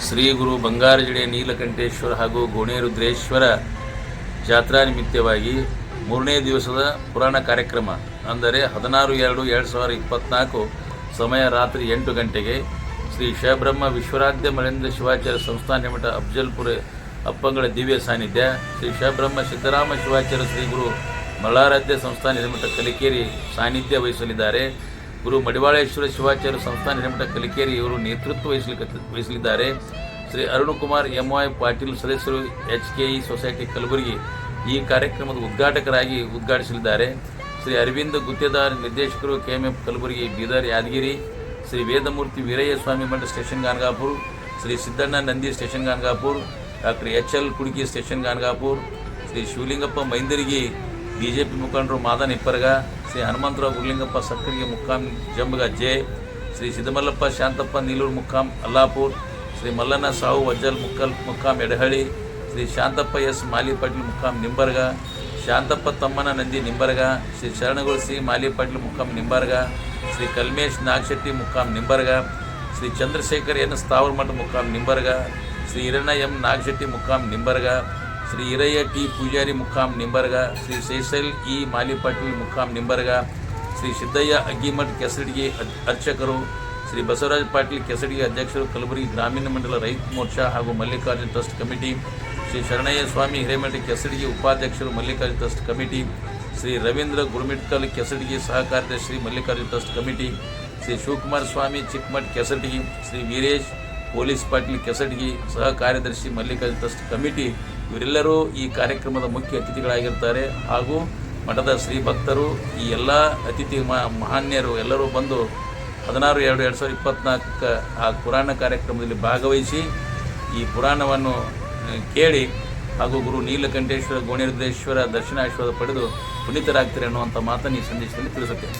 ಶ್ರೀ ಗುರು ಬಂಗಾರಜಡೆ ನೀಲಕಂಠೇಶ್ವರ ಹಾಗೂ ಗೋಣೇರುದ್ರೇಶ್ವರ ಜಾತ್ರಾ ನಿಮಿತ್ತವಾಗಿ 3ನೇ ದಿವಸದ ಪುರಾಣ ಕಾರ್ಯಕ್ರಮ ಅಂದರೆ 16/2/2024 ಸಮಯ ರಾತ್ರಿ 8 ಗಂಟೆಗೆ ಶ್ರೀ ಶಬ್ರಹ್ಮ ವಿಶ್ವರಾಧ್ಯ ಮಳೆಂದ್ರ ಶಿವಾಚಾರ್ಯ ಸಂಸ್ಥಾನ ಮಠ ಅಫಜಲ್ಪುರ ಅಪ್ಪಂಗಳ ದಿವ್ಯ ಸಾನ್ನಿಧ್ಯ, ಶ್ರೀ ಶಬ್ರಹ್ಮ ಸಿದ್ದರಾಮ ಶಿವಾಚಾರ್ಯ ಶ್ರೀ ಗುರು ಮಲ್ಲಾರಾಧ್ಯ ಸಂಸ್ಥಾನ ನಿರ್ಮಠ ಕಲಿಕೇರಿ ಸಾನ್ನಿಧ್ಯ ವಹಿಸಲಿದ್ದಾರೆ. ಗುರು ಮಡಿವಾಳೇಶ್ವರ ಶಿವಾಚಾರ್ಯ ಸಂಸ್ಥಾನ ನಿರ್ಮಠ ಕಲಿಕೇರಿ ಇವರು ನೇತೃತ್ವ ವಹಿಸಲಿದ್ದಾರೆ. ಶ್ರೀ ಅರುಣಕುಮಾರ್ MY ಪಾಟೀಲ್ ಸದಸ್ಯರು HKE ಸೊಸೈಟಿ ಕಲಬುರಗಿ ಈ ಕಾರ್ಯಕ್ರಮದ ಉದ್ಘಾಟಕರಾಗಿ ಉದ್ಘಾಟಿಸಲಿದ್ದಾರೆ. ಶ್ರೀ ಅರವಿಂದ್ ಗುತ್ತೇದಾರ್ ನಿರ್ದೇಶಕರು KMF Kalaburagi Bidar Yadgir, Shri Vedamurthy Veerayya Swamy Math station Ganagapur, Shri Siddanna Nandi station Ganagapur, doctor HL Kuduki station Ganagapur, Shri Shivalingappa ಮೈಂದರಿಗೆ BJP ಮುಖಂಡರು ಮಾದನ್ ಇಪ್ಪರ್ಗ, ಶ್ರೀ ಹನುಮಂತರಾವ್ ಗುರ್ಲಿಂಗಪ್ಪ ಸಕ್ಕರಿಗೆ ಮುಕ್ಕಾಂ ಜಂಬಗ ಜೆ, ಶ್ರೀ ಸಿದ್ದಮಲ್ಲಪ್ಪ ಶಾಂತಪ್ಪ ನೀಲೂರು ಮುಕ್ಕಾಂ ಅಲ್ಲಾಪುರ್, ಶ್ರೀ ಮಲ್ಲಣ್ಣ ಸಾವು ವಜ್ಜಲ್ ಮುಕ್ಕಾಂ ಎಡಹಳ್ಳಿ, ಶ್ರೀ ಶಾಂತಪ್ಪ S ಮಾಲಿ ಪಾಟೀಲ್ ಮುಕ್ಕಾಂ ನಿಂಬರ್ಗ, ಶಾಂತಪ್ಪ ತಮ್ಮನ ನಂದಿ ನಿಂಬರ್ಗ, ಶ್ರೀ ಶರಣಗುರು ಸಿ ಮಾಲಿ ಪಾಟೀಲ್ ಮುಕ್ಕಾಂ ನಿಂಬರ್ಗ, ಶ್ರೀ ಕಲ್ಮೇಶ್ ನಾಗಶೆಟ್ಟಿ ಮುಕ್ಕಾಂ ನಿಂಬರ್ಗ, ಶ್ರೀ ಚಂದ್ರಶೇಖರ್ N ಸ್ಥಾವರಮಠ ಮುಕ್ಕಾಂ ನಿಂಬರ್ಗ, ಶ್ರೀ ಹಿರಣ್ಣ M ನಾಗಶೆಟ್ಟಿ ಮುಕ್ಕಾಂ ನಿಂಬರ್ಗ, ಶ್ರೀ ಹಿರಯ್ಯ T ಪೂಜಾರಿ ಮುಕ್ಕಾಂ ನಿಂಬರ್ಗ, ಶ್ರೀ ಶೇಷಲ್ E ಮಾಲಿ ಪಾಟೀಲ್ ಮುಕ್ಕಾಂ ನಿಂಬರ್ಗ, ಶ್ರೀ ಸಿದ್ದಯ್ಯ ಅಗ್ಗಿಮಠ್ ಕೆಸಡಿಗೆ ಅರ್ಚಕರು, ಶ್ರೀ ಬಸವರಾಜ ಪಾಟೀಲ್ ಕೆಸಡಿಗೆ ಅಧ್ಯಕ್ಷರು ಕಲಬುರಗಿ ಗ್ರಾಮೀಣ ಮಂಡಲ ರೈತ ಮೋರ್ಚಾ ಹಾಗೂ ಮಲ್ಲಿಕಾರ್ಜುನ ಟ್ರಸ್ಟ್ ಕಮಿಟಿ, ಶ್ರೀ ಶರಣಯ್ಯ ಸ್ವಾಮಿ ಹಿರೇಮಠ ಕೆಸಡಿಗೆ ಉಪಾಧ್ಯಕ್ಷರು ಮಲ್ಲಿಕಾರ್ಜುನ ಟ್ರಸ್ಟ್ ಕಮಿಟಿ, ಶ್ರೀ ರವೀಂದ್ರ ಗುರುಮಿಟ್ಕಲ್ ಕೆಸಡಿಗೆ ಸಹ ಕಾರ್ಯದರ್ಶಿ Mallikarjuna trust committee, Shri Shivakumara Swami Chikkamath ಕೆಸಡಿಗೆ, Shri Veeresh police Patil ಕೆಸಡಿಗೆ ಸಹ ಕಾರ್ಯದರ್ಶಿ ಮಲ್ಲಿಕಾರ್ಜುನ ಟ್ರಸ್ಟ್ ಕಮಿಟಿ ಇವರೆಲ್ಲರೂ ಈ ಕಾರ್ಯಕ್ರಮದ ಮುಖ್ಯ ಅತಿಥಿಗಳಾಗಿರ್ತಾರೆ. ಹಾಗೂ ಮಠದ ಶ್ರೀ ಭಕ್ತರು ಈ ಎಲ್ಲ ಅತಿಥಿ ಮಹಾನ್ಯರು ಎಲ್ಲರೂ ಬಂದು 16/2/2024 ಆ ಪುರಾಣ ಕಾರ್ಯಕ್ರಮದಲ್ಲಿ ಭಾಗವಹಿಸಿ ಈ ಪುರಾಣವನ್ನು ಕೇಳಿ ಹಾಗೂ ಗುರು ನೀಲಕಂಠೇಶ್ವರ ಗೋಣೇರುದ್ರೇಶ್ವರ ದರ್ಶನಾಶೀರ್ವಾದ ಪಡೆದು ಪುನೀತರಾಗ್ತಾರೆ ಅನ್ನುವಂಥ ಮಾತನ್ನು ಈ ಸಂದೇಶದಲ್ಲಿ ತಿಳಿಸುತ್ತೇನೆ.